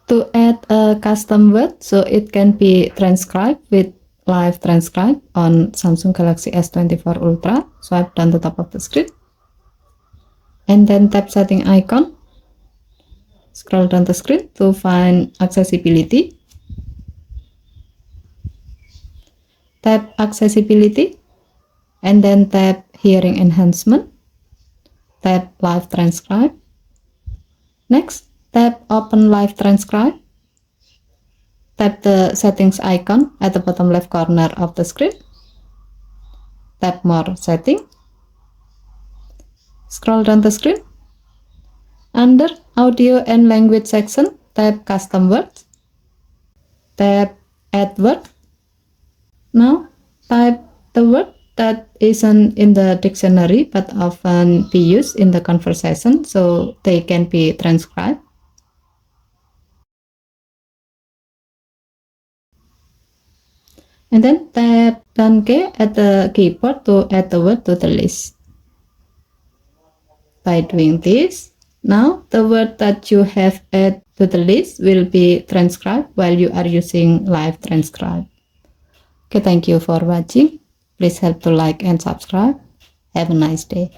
To add a custom word so it can be transcribed with live transcribe on Samsung Galaxy S24 Ultra, swipe down the top of the screen and then tap setting icon. Scroll down the screen to find accessibility. Tap accessibility and then tap hearing enhancement. Tap live transcribe. Next, tap open live transcribe. Tap the settings icon at the bottom left corner of the screen. Tap more setting. Scroll down the screen. Under audio and language section, tap custom words. Tap add word. Now type the word that isn't in the dictionary but often be used in the conversation so they can be transcribed. And then tap down key at the keyboard to add the word to the list. By doing this, now the word that you have added to the list will be transcribed while you are using live transcribe. Okay, thank you for watching. Please help to like and subscribe. Have a nice day.